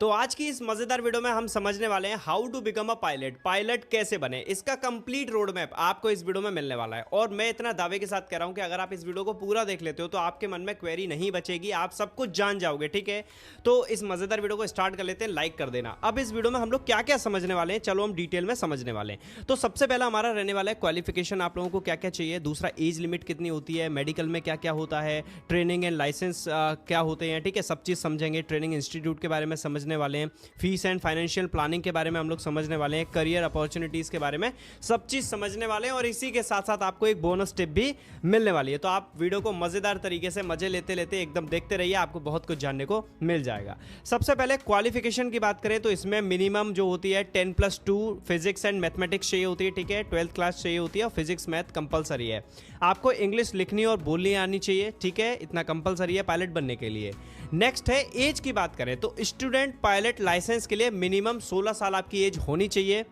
तो आज की इस मजेदार वीडियो में हम समझने वाले हैं how to become a pilot. Pilot कैसे बने, इसका कंप्लीट रोड मैप आपको इस वीडियो में मिलने वाला है। और मैं इतना दावे के साथ कह रहा हूं कि अगर आप इस वीडियो को पूरा देख लेते हो तो आपके मन में क्वेरी नहीं बचेगी, आप सब कुछ जान जाओगे। ठीक है, तो इस मजेदार वीडियो को स्टार्ट कर लेते हैं, लाइक कर देना। अब इस वीडियो में हम लोग क्या क्या समझने वाले हैं, चलो हम डिटेल में समझने वाले हैं। तो सबसे पहला हमारा रहने वाला है क्वालिफिकेशन, आप लोगों को क्या क्या चाहिए। दूसरा, एज लिमिट कितनी होती है, मेडिकल में क्या क्या होता है, ट्रेनिंग एंड लाइसेंस क्या होते हैं। ठीक है, सब चीज़ समझेंगे। ट्रेनिंग इंस्टीट्यूट के बारे में समझने वाले हैं, फीस एंड फाइनेंशियल प्लानिंग के बारे में हम लोग समझने वाले हैं, करियर अपॉर्चुनिटीज़ के बारे में सब चीज़ समझने वाले हैं। और इसी के साथ साथ आपको एक बोनस टिप भी मिलने वाली है। तो आप वीडियो को मज़ेदार तरीके से मजे लेते लेते एकदम देखते रहिए, आपको बहुत कुछ जानने को मिल जाएगा। सबसे पहले क्वालिफिकेशन की बात करें तो इसमें मिनिमम जो होती है 10+2 फिजिक्स एंड मैथमेटिक्स चाहिए होती है। ठीक है, 12th क्लास चाहिए होती है और फिजिक्स मैथ कंपलसरी है। आपको इंग्लिश लिखनी और बोलनी आनी चाहिए। ठीक है, इतना कंपलसरी है पायलट बनने के लिए। नेक्स्ट है एज की बात करें तो स्टूडेंट पायलट लाइसेंस के लिए मिनिमम 16 साल आपकी एज होनी चाहिए।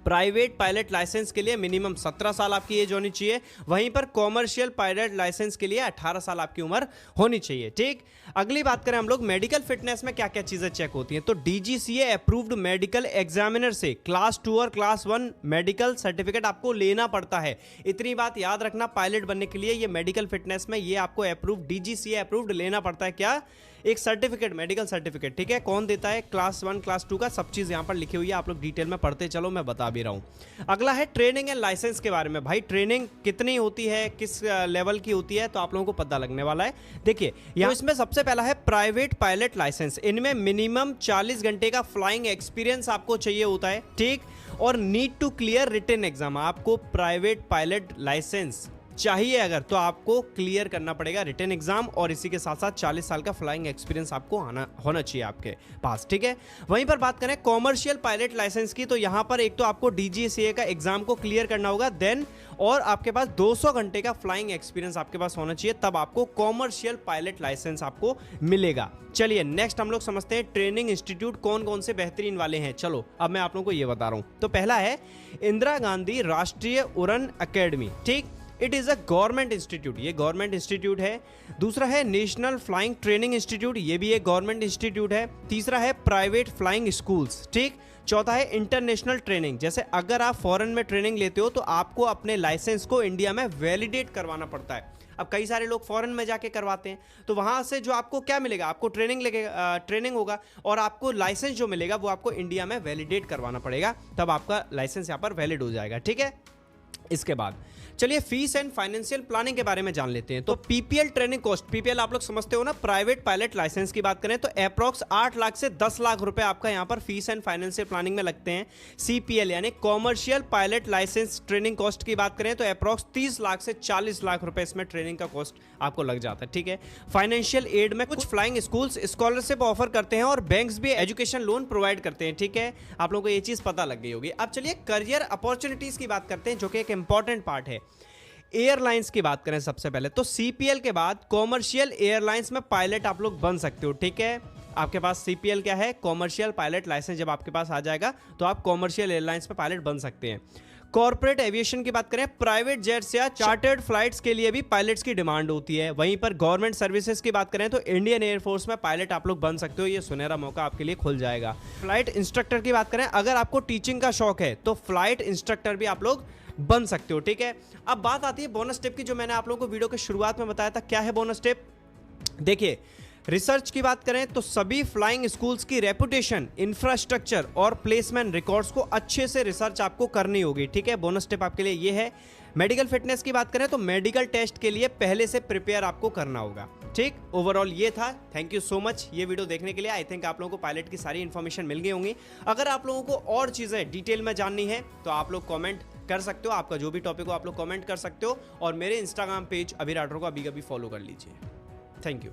प्राइवेट पायलट लाइसेंस के लिए मिनिमम 17 साल आपकी एज होनी चाहिए। वहीं पर कॉमर्शियल पायलट लाइसेंस के लिए 18 साल आपकी उम्र होनी चाहिए। ठीक, अगली बात करें हम लोग मेडिकल फिटनेस में क्या क्या चीजें चेक होती हैं। तो डीजीसीए अप्रूव्ड मेडिकल एग्जामिनर से क्लास 2 और क्लास 1 मेडिकल सर्टिफिकेट आपको लेना पड़ता है। इतनी बात याद रखना, पायलट बनने के लिए ये मेडिकल फिटनेस में ये आपको अप्रूव्ड, डीजीसीए अप्रूव्ड लेना पड़ता है। क्या, एक सर्टिफिकेट, मेडिकल सर्टिफिकेट। ठीक है, कौन देता है, क्लास 1 क्लास 2 का सब चीज़ यहाँ पर लिखी हुई है, आप लोग डिटेल में पढ़ते चलो, मैं बता भी रहा हूँ। अगला है ट्रेनिंग एंड लाइसेंस के बारे में। भाई ट्रेनिंग कितनी होती है, किस लेवल की होती है, तो आप लोगों को पता लगने वाला है। देखिए यहाँ इसमें सबसे पहला है प्राइवेट पायलट लाइसेंस। इनमें मिनिमम 40 घंटे का फ्लाइंग एक्सपीरियंस आपको चाहिए होता है। ठीक, और need to clear written exam. आपको प्राइवेट पायलट लाइसेंस चाहिए अगर तो आपको क्लियर करना पड़ेगा रिटन एग्जाम, और इसी के साथ साथ 40 साल का फ्लाइंग एक्सपीरियंस आपको होना चाहिए आपके पास। ठीक है, वहीं पर बात करें कॉमर्शियल पायलट लाइसेंस की, तो यहां पर एक तो आपको डीजीसीए का एग्जाम को क्लियर करना होगा, देन और आपके पास 200 घंटे का फ्लाइंग एक्सपीरियंस आपके पास होना चाहिए, तब आपको कॉमर्शियल पायलट लाइसेंस आपको मिलेगा। चलिए नेक्स्ट हम लोग समझते हैं ट्रेनिंग इंस्टीट्यूट कौन कौन से बेहतरीन वाले हैं। चलो अब मैं आप लोगों को ये बता रहा हूं। तो पहला है इंदिरा गांधी राष्ट्रीय उड़न अकेडमी। ठीक, it is a government institute, ये गवर्नमेंट इंस्टीट्यूट है। दूसरा है नेशनल फ्लाइंग ट्रेनिंग इंस्टीट्यूट, ये भी एक गवर्नमेंट इंस्टीट्यूट है। तीसरा है प्राइवेट फ्लाइंग स्कूल्स। ठीक, चौथा है इंटरनेशनल ट्रेनिंग, जैसे अगर आप फॉरेन में ट्रेनिंग लेते हो तो आपको अपने लाइसेंस को इंडिया में वैलिडेट करवाना पड़ता है। अब कई सारे लोग फॉरेन में जाके करवाते हैं, तो वहाँ से जो आपको क्या मिलेगा, आपको ट्रेनिंग होगा और आपको लाइसेंस जो मिलेगा वो आपको इंडिया में वैलिडेट करवाना पड़ेगा, तब आपका लाइसेंस यहाँ पर वैलिड हो जाएगा। ठीक है, इसके बाद चलिए फीस एंड फाइनेंशियल प्लानिंग के बारे में जान लेते हैं। तो पीपीएल ट्रेनिंग कॉस्ट, पीपीएल आप लोग समझते हो ना, प्राइवेट पायलट लाइसेंस की बात करें तो अप्रॉक्स 8 लाख से 10 लाख रुपए आपका यहां पर फीस एंड फाइनेंशियल प्लानिंग में लगते हैं। सीपीएल यानी commercial pilot license training cost की बात करें तो अप्रॉक्स 30 लाख से 40 लाख रुपए इसमें ट्रेनिंग का कॉस्ट आपको लग जाता है। ठीक है, फाइनेंशियल एड में कुछ फ्लाइंग स्कूल्स स्कॉलरशिप ऑफर करते हैं और बैंक्स भी एजुकेशन लोन प्रोवाइड करते हैं। ठीक है, आप लोगों को ये चीज पता लग गई होगी। अब चलिए करियर अपॉर्चुनिटीज की बात करते हैं, जो कि एक इंपॉर्टेंट पार्ट है। एयरलाइंस की बात करें सबसे पहले तो सीपीएल के बाद कॉमर्शियल एयरलाइंस में पायलट आप लोग बन सकते हो। ठीक है, आपके पास सीपीएल क्या है, कॉमर्शियल पायलट लाइसेंस जब आपके पास आ जाएगा तो आप कॉमर्शियल एयरलाइंस में पायलट बन सकते हैं। कॉर्पोरेट एविएशन की बात करें, प्राइवेट जेट्स या चार्टर्ड फ्लाइट्स के लिए भी पायलट्स की डिमांड होती है। वहीं पर गवर्नमेंट सर्विसेज की बात करें तो इंडियन एयरफोर्स में पायलट आप लोग बन सकते हो, ये सुनहरा मौका आपके लिए खुल जाएगा। फ्लाइट इंस्ट्रक्टर की बात करें, अगर आपको टीचिंग का शौक है तो फ्लाइट इंस्ट्रक्टर भी आप लोग बन सकते हो। ठीक है, अब बात आती है बोनस टिप की, जो मैंने आप लोगों को वीडियो के शुरुआत में बताया था। क्या है बोनस टिप, देखिए रिसर्च की बात करें तो सभी फ्लाइंग स्कूल्स की रेपुटेशन, इंफ्रास्ट्रक्चर और प्लेसमेंट रिकॉर्ड्स को अच्छे से रिसर्च आपको करनी होगी। ठीक है, बोनस टिप आपके लिए ये है। मेडिकल फिटनेस की बात करें तो मेडिकल टेस्ट के लिए पहले से प्रिपेयर आपको करना होगा। ठीक, ओवरऑल ये था। थैंक यू सो मच ये वीडियो देखने के लिए। आई थिंक आप लोगों को पायलट की सारी इन्फॉर्मेशन मिल गई होंगी। अगर आप लोगों को और चीज़ें डिटेल में जाननी है तो आप लोग कॉमेंट कर सकते हो, आपका जो भी टॉपिक हो आप लोग कमेंट कर सकते हो, और मेरे इंस्टाग्राम पेज अभी राठौर को अभी फॉलो कर लीजिए। Thank you.